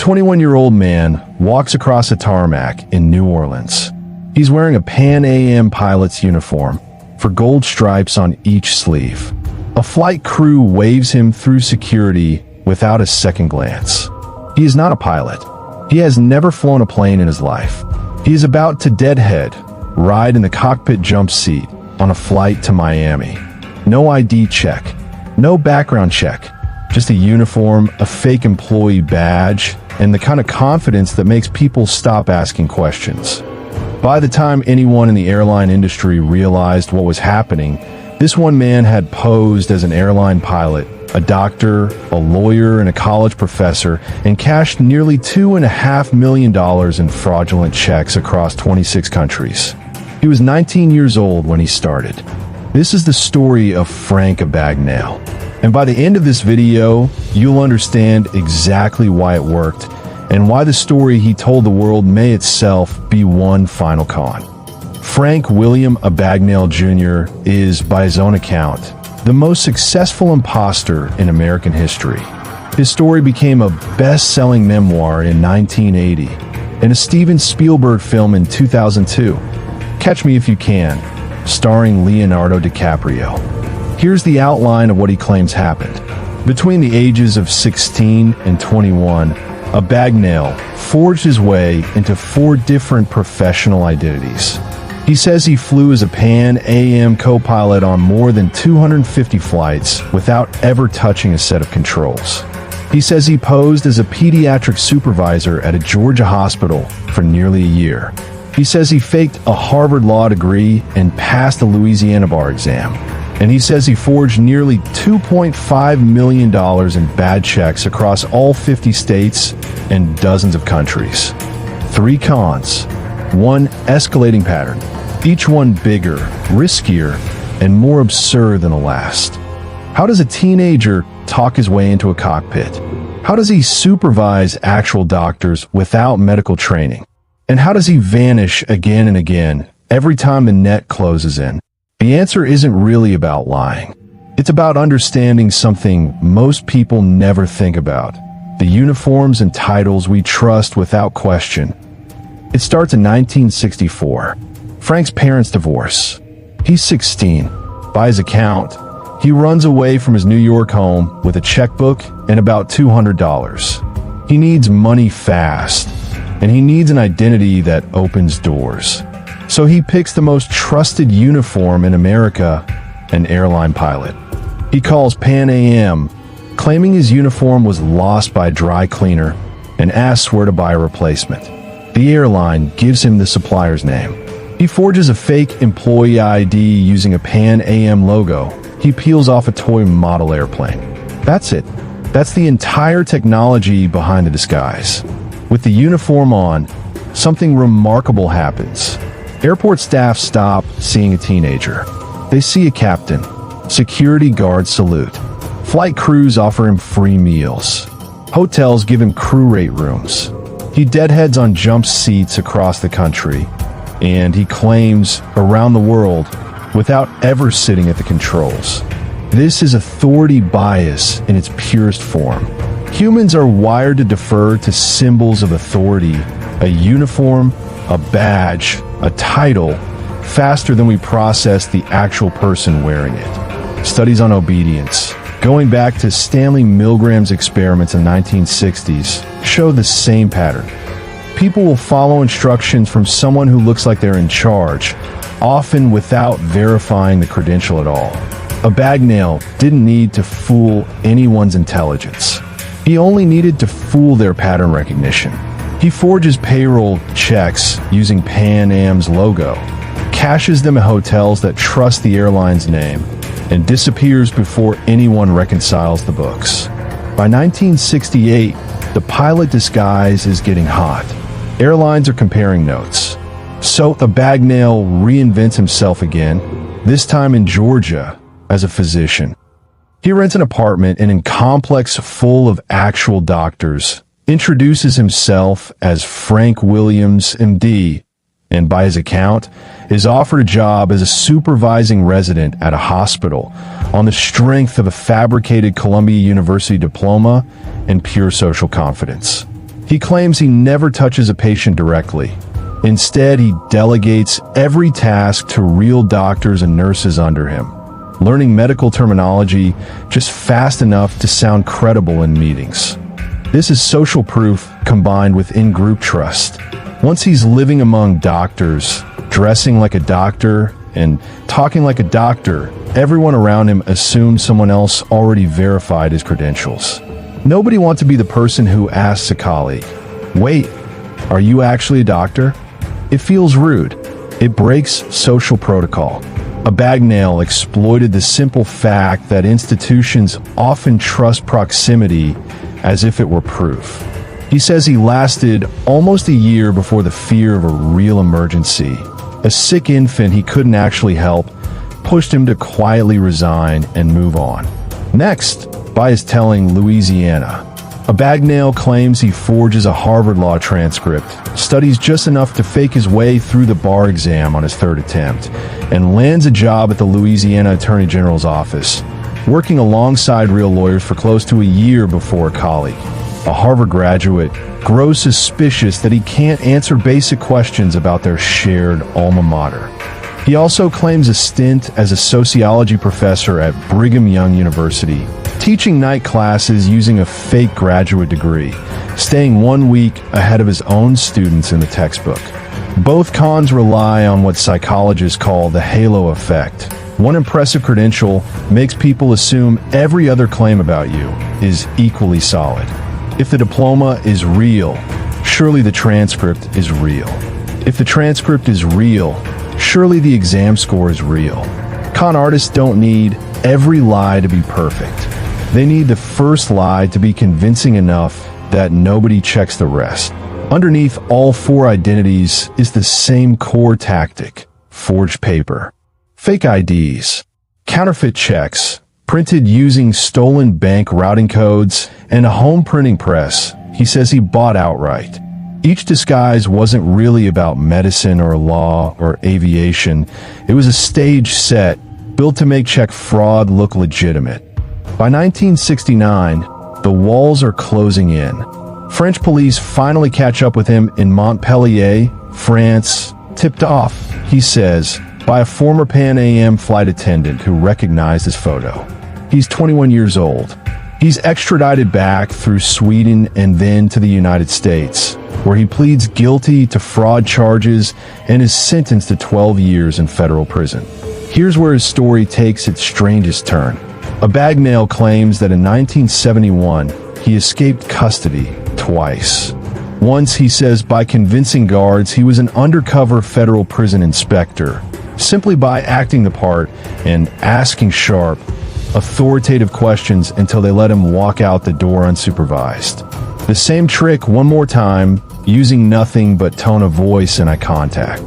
21-year-old man walks across a tarmac in New Orleans. He's wearing a Pan Am pilot's uniform, for gold stripes on each sleeve. A flight crew waves him through security without a second glance. He is not a pilot. He has never flown a plane in his life. He is about to deadhead, ride in the cockpit jump seat on a flight to Miami. No ID check, no background check, just a uniform, a fake employee badge, and the kind of confidence that makes people stop asking questions. By the time anyone in the airline industry realized what was happening, this one man had posed as an airline pilot, a doctor, a lawyer, and a college professor, and cashed nearly $2.5 million in fraudulent checks across 26 countries. He was 19 years old when he started. This is the story of Frank Abagnale. And by the end of this video, you'll understand exactly why it worked and why the story he told the world may itself be one final con. Frank William Abagnale Jr. is, by his own account, the most successful imposter in American history. His story became a best-selling memoir in 1980 and a Steven Spielberg film in 2002, Catch Me If You Can, starring Leonardo DiCaprio. Here's the outline of what he claims happened. Between the ages of 16 and 21, Abagnale forged his way into 4 different professional identities. He says he flew as a Pan Am co-pilot on more than 250 flights without ever touching a set of controls. He says he posed as a pediatric supervisor at a Georgia hospital for nearly a year. He says he faked a Harvard law degree and passed a Louisiana bar exam. And he says he forged nearly $2.5 million in bad checks across all 50 states and dozens of countries. 3 cons, 1 escalating pattern, each one bigger, riskier, and more absurd than the last. How does a teenager talk his way into a cockpit? How does he supervise actual doctors without medical training? And how does he vanish again and again every time the net closes in? The answer isn't really about lying. It's about understanding something most people never think about: the uniforms and titles we trust without question. It starts in 1964. Frank's parents divorce. He's 16. By his account, he runs away from his New York home with a checkbook and about $200. He needs money fast, and he needs an identity that opens doors. So he picks the most trusted uniform in America, an airline pilot. He calls Pan Am, claiming his uniform was lost by a dry cleaner, and asks where to buy a replacement. The airline gives him the supplier's name. He forges a fake employee ID using a Pan Am logo. He peels off a toy model airplane. That's it. That's the entire technology behind the disguise. With the uniform on, something remarkable happens. Airport staff stop seeing a teenager. They see a captain. Security guards salute. Flight crews offer him free meals. Hotels give him crew rate rooms. He deadheads on jump seats across the country, and he claims around the world without ever sitting at the controls. This is authority bias in its purest form. Humans are wired to defer to symbols of authority, a uniform, a badge, a title, faster than we process the actual person wearing it. Studies on obedience, going back to Stanley Milgram's experiments in the 1960s, show the same pattern. People will follow instructions from someone who looks like they're in charge, often without verifying the credential at all. Abagnale didn't need to fool anyone's intelligence. He only needed to fool their pattern recognition. He forges payroll checks using Pan Am's logo, cashes them at hotels that trust the airline's name, and disappears before anyone reconciles the books. By 1968, the pilot disguise is getting hot. Airlines are comparing notes. So Abagnale reinvents himself again, this time in Georgia as a physician. He rents an apartment in a complex full of actual doctors, introduces himself as Frank Williams, MD, and by his account, is offered a job as a supervising resident at a hospital on the strength of a fabricated Columbia University diploma and pure social confidence. He claims he never touches a patient directly. Instead, he delegates every task to real doctors and nurses under him, learning medical terminology just fast enough to sound credible in meetings. This is social proof combined with in-group trust. Once he's living among doctors, dressing like a doctor, and talking like a doctor, everyone around him assumes someone else already verified his credentials. Nobody wants to be the person who asks a colleague, "Wait, are you actually a doctor?" It feels rude. It breaks social protocol. Abagnale exploited the simple fact that institutions often trust proximity as if it were proof. He says he lasted almost a year before the fear of a real emergency, a sick infant he couldn't actually help, pushed him to quietly resign and move on. Next, by his telling, Louisiana. Abagnale claims he forges a Harvard Law transcript, studies just enough to fake his way through the bar exam on his third attempt, and lands a job at the Louisiana Attorney General's office, working alongside real lawyers for close to a year before a colleague, a Harvard graduate, grows suspicious that he can't answer basic questions about their shared alma mater. He also claims a stint as a sociology professor at Brigham Young University, teaching night classes using a fake graduate degree, staying 1 week ahead of his own students in the textbook. Both cons rely on what psychologists call the halo effect. One impressive credential makes people assume every other claim about you is equally solid. If the diploma is real, surely the transcript is real. If the transcript is real, surely the exam score is real. Con artists don't need every lie to be perfect. They need the first lie to be convincing enough that nobody checks the rest. Underneath all four identities is the same core tactic: forged paper, fake IDs, counterfeit checks, printed using stolen bank routing codes, and a home printing press he says he bought outright. Each disguise wasn't really about medicine or law or aviation. It was a stage set built to make check fraud look legitimate. By 1969, the walls are closing in. French police finally catch up with him in Montpellier, France, tipped off, he says, by a former Pan Am flight attendant who recognized his photo. He's 21 years old. He's extradited back through Sweden and then to the United States, where he pleads guilty to fraud charges and is sentenced to 12 years in federal prison. Here's where his story takes its strangest turn. Abagnale claims that in 1971, he escaped custody twice. Once, he says, by convincing guards he was an undercover federal prison inspector, simply by acting the part and asking sharp, authoritative questions until they let him walk out the door unsupervised. The same trick one more time, using nothing but tone of voice and eye contact.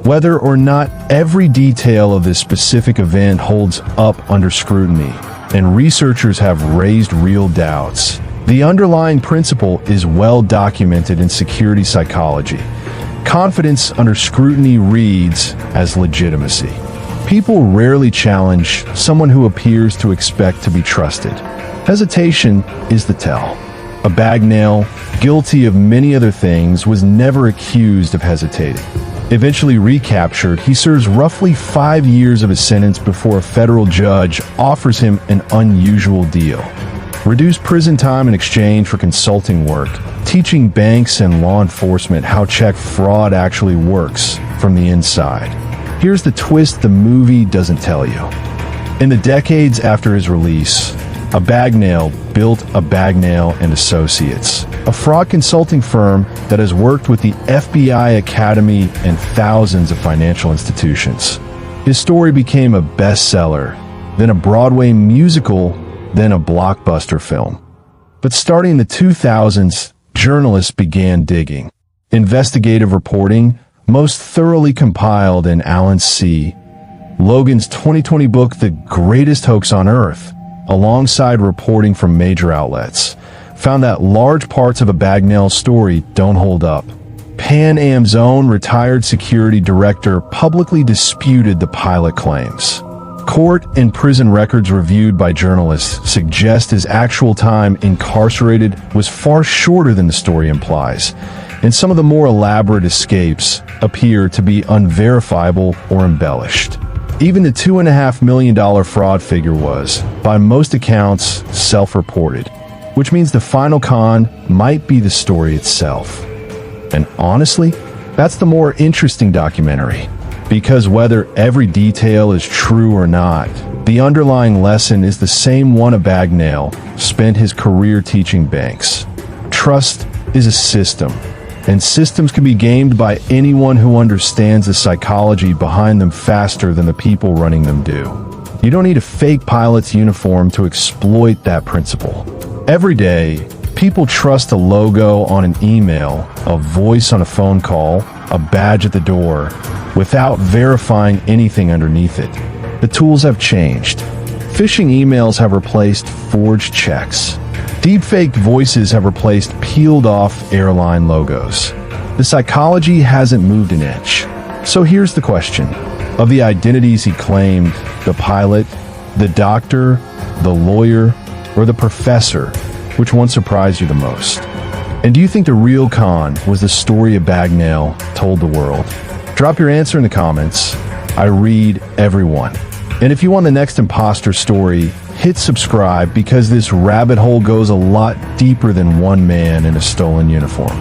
Whether or not every detail of this specific event holds up under scrutiny, and researchers have raised real doubts, the underlying principle is well documented in security psychology. Confidence under scrutiny reads as legitimacy. People rarely challenge someone who appears to expect to be trusted. Hesitation is the tell. Abagnale, guilty of many other things, was never accused of hesitating. Eventually recaptured, he serves roughly 5 years of his sentence before a federal judge offers him an unusual deal. Reduced prison time in exchange for consulting work, teaching banks and law enforcement how check fraud actually works from the inside. Here's the twist the movie doesn't tell you. In the decades after his release, Abagnale built Abagnale and Associates, a fraud consulting firm that has worked with the FBI Academy and thousands of financial institutions. His story became a bestseller, then a Broadway musical, then a blockbuster film. But starting in the 2000s, journalists began digging. Investigative reporting, most thoroughly compiled in Alan C. Logan's 2020 book, The Greatest Hoax on Earth, alongside reporting from major outlets, found that large parts of Abagnale's story don't hold up. Pan Am's own retired security director publicly disputed the pilot claims, Court and prison records reviewed by journalists suggest his actual time incarcerated was far shorter than the story implies, and some of the more elaborate escapes appear to be unverifiable or embellished. Even the $2.5 million fraud figure was, by most accounts, self-reported, which means the final con might be the story itself. And honestly, that's the more interesting documentary, because whether every detail is true or not, the underlying lesson is the same one Abagnale spent his career teaching banks. Trust is a system, and systems can be gamed by anyone who understands the psychology behind them faster than the people running them do. You don't need a fake pilot's uniform to exploit that principle. Every day, people trust a logo on an email, a voice on a phone call, a badge at the door, without verifying anything underneath it. The tools have changed. Phishing emails have replaced forged checks. Deepfake voices have replaced peeled-off airline logos. The psychology hasn't moved an inch. So here's the question. Of the identities he claimed, the pilot, the doctor, the lawyer, or the professor, which one surprised you the most? And do you think the real con was the story Abagnale told the world? Drop your answer in the comments. I read everyone. And if you want the next imposter story, hit subscribe because this rabbit hole goes a lot deeper than one man in a stolen uniform.